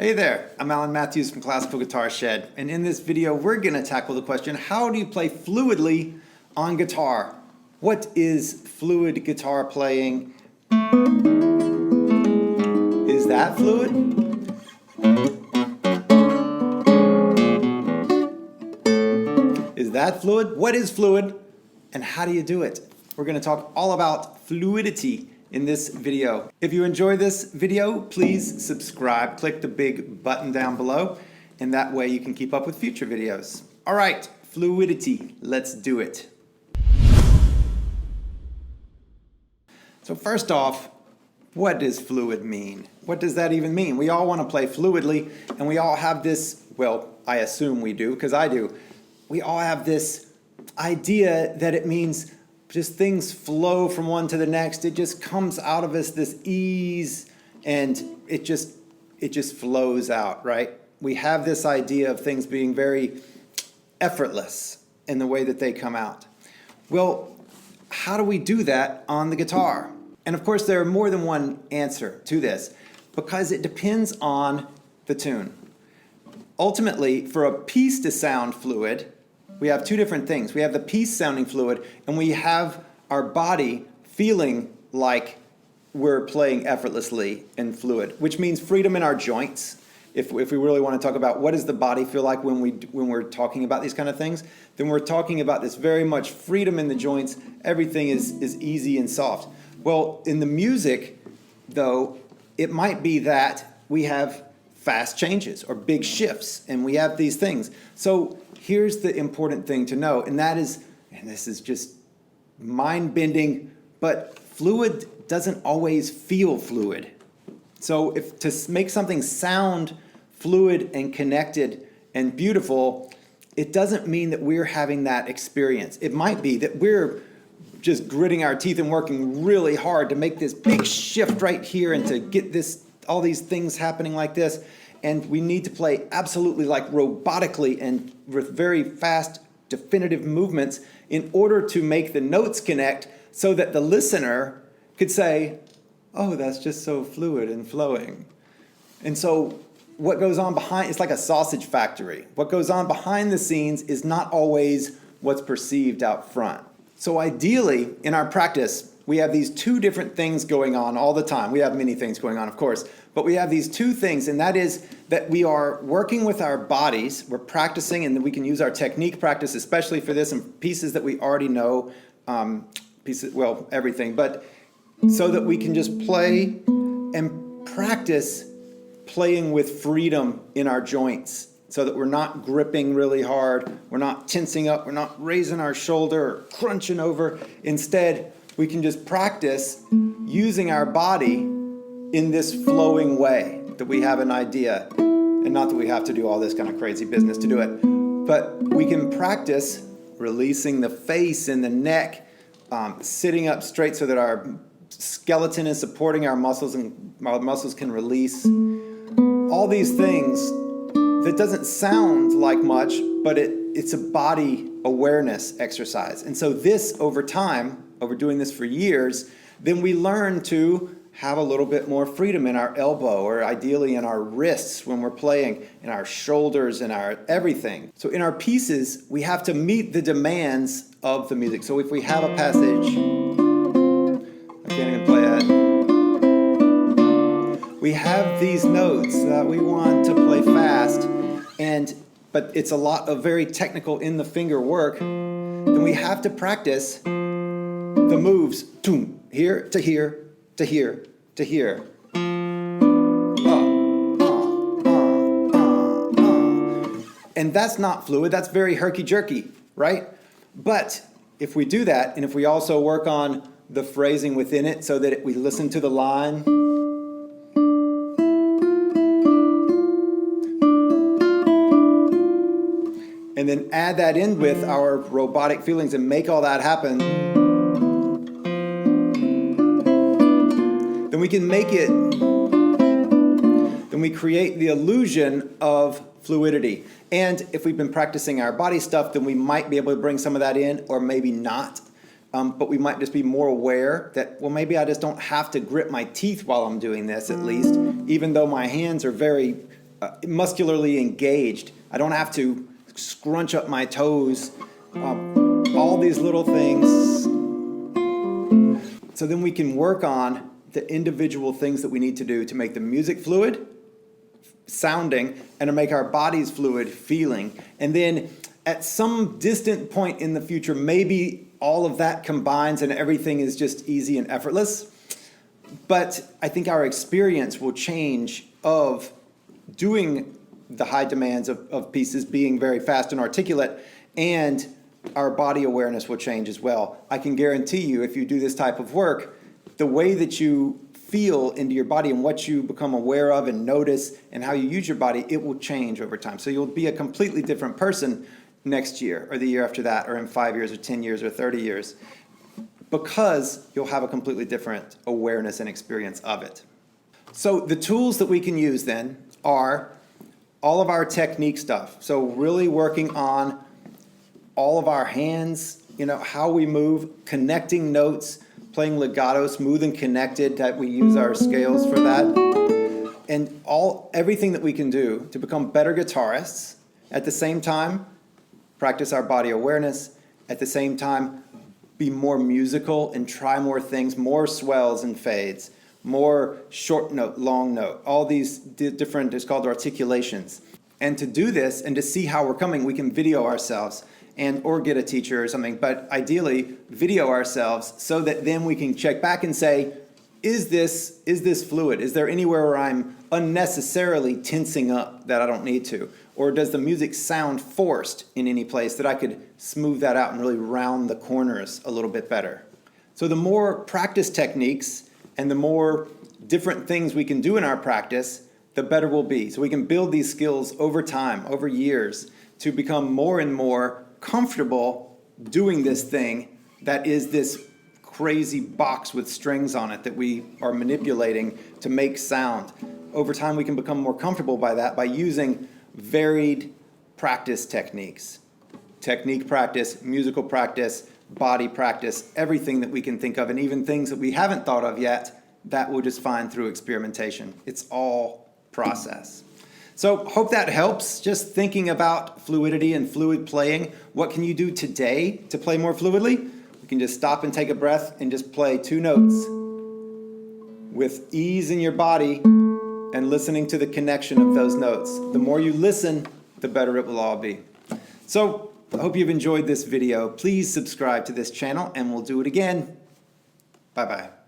Hey there, I'm Alan Matthews from Classical Guitar Shed, and in this video we're going to tackle the question, how do you play fluidly on guitar? What is fluid guitar playing? Is that fluid? Is that fluid? What is fluid? And how do you do it? We're going to talk all about fluidity in this video. If you enjoy this video, please subscribe. Click the big button down below, and that way you can keep up with future videos. All right, fluidity, let's do it. So first off, what does fluid mean? What does that even mean? We all want to play fluidly, and we all have this, well, I assume we do, because I do. We all have this idea that it means just things flow from one to the next. It just comes out of us, this ease, and it just flows out, right? We have this idea of things being very effortless in the way that they come out. Well, how do we do that on the guitar? And of course, there are more than one answer to this, because it depends on the tune. Ultimately, for a piece to sound fluid, we have two different things. We have the piece sounding fluid, and we have our body feeling like we're playing effortlessly and fluid, which means freedom in our joints. If we really want to talk about what does the body feel like when we're talking about these kind of things, then we're talking about this very much freedom in the joints. Everything is easy and soft. Well, in the music, though, it might be that we have fast changes or big shifts, and we have these things. So here's the important thing to know, and that is, and this is just mind-bending, but fluid doesn't always feel fluid. So if to make something sound fluid and connected and beautiful, it doesn't mean that we're having that experience. It might be that we're just gritting our teeth and working really hard to make this big shift right here and to get all these things happening like this. And we need to play absolutely like robotically and with very fast, definitive movements in order to make the notes connect so that the listener could say, oh, that's just so fluid and flowing. And so what goes on behind, it's like a sausage factory. What goes on behind the scenes is not always what's perceived out front. So ideally, in our practice, we have these two different things going on all the time. We have many things going on, of course, but we have these two things, and that is that we are working with our bodies, we're practicing, and then we can use our technique practice, especially for this, and pieces that we already know, everything, but so that we can just play and practice playing with freedom in our joints, so that we're not gripping really hard, we're not tensing up, we're not raising our shoulder or crunching over. Instead, we can just practice using our body in this flowing way, that we have an idea, and not that we have to do all this kind of crazy business to do it, but we can practice releasing the face and the neck, sitting up straight so that our skeleton is supporting our muscles and our muscles can release. All these things that doesn't sound like much, but it's a body awareness exercise. And so this, over time, over doing this for years, then we learn to have a little bit more freedom in our elbow, or ideally in our wrists when we're playing, in our shoulders, and our everything. So in our pieces, we have to meet the demands of the music. So if we have a passage, I can't even play it. We have these notes that we want to play fast, but it's a lot of very technical in the finger work. Then we have to practice the moves, here to here to here to here. And that's not fluid, that's very herky-jerky, right? But if we do that, and if we also work on the phrasing within it so that we listen to the line, and then add that in with our robotic feelings and make all that happen, then we can make it, then we create the illusion of fluidity. And if we've been practicing our body stuff, then we might be able to bring some of that in, or maybe not. But we might just be more aware that, well, maybe I just don't have to grip my teeth while I'm doing this, at least, even though my hands are very muscularly engaged. I don't have to scrunch up my toes, all these little things. So then we can work on the individual things that we need to do to make the music fluid, sounding, and to make our bodies fluid, feeling. And then at some distant point in the future, maybe all of that combines and everything is just easy and effortless. But I think our experience will change of doing the high demands of pieces, being very fast and articulate, and our body awareness will change as well. I can guarantee you, if you do this type of work, the way that you feel into your body and what you become aware of and notice and how you use your body, it will change over time. So you'll be a completely different person next year or the year after that or in 5 years or 10 years or 30 years because you'll have a completely different awareness and experience of it. So the tools that we can use then are all of our technique stuff. So really working on all of our hands, how we move, connecting notes, playing legato, smooth and connected, that we use our scales for that. And everything that we can do to become better guitarists, at the same time, practice our body awareness, at the same time, be more musical and try more things, more swells and fades, more short note, long note, all these different, it's called articulations. And to do this and to see how we're coming, we can video ourselves or get a teacher or something, but ideally video ourselves so that then we can check back and say, is this fluid? Is there anywhere where I'm unnecessarily tensing up that I don't need to? Or does the music sound forced in any place that I could smooth that out and really round the corners a little bit better? So the more practice techniques and the more different things we can do in our practice, the better we'll be. So we can build these skills over time, over years, to become more and more comfortable doing this thing that is this crazy box with strings on it that we are manipulating to make sound. Over time, we can become more comfortable by that by using varied practice techniques. Technique practice, musical practice, body practice, everything that we can think of, and even things that we haven't thought of yet that we'll just find through experimentation. It's all process. So hope that helps, just thinking about fluidity and fluid playing. What can you do today to play more fluidly? You can just stop and take a breath and just play 2 notes with ease in your body and listening to the connection of those notes. The more you listen, the better it will all be. So I hope you've enjoyed this video. Please subscribe to this channel and we'll do it again. Bye-bye.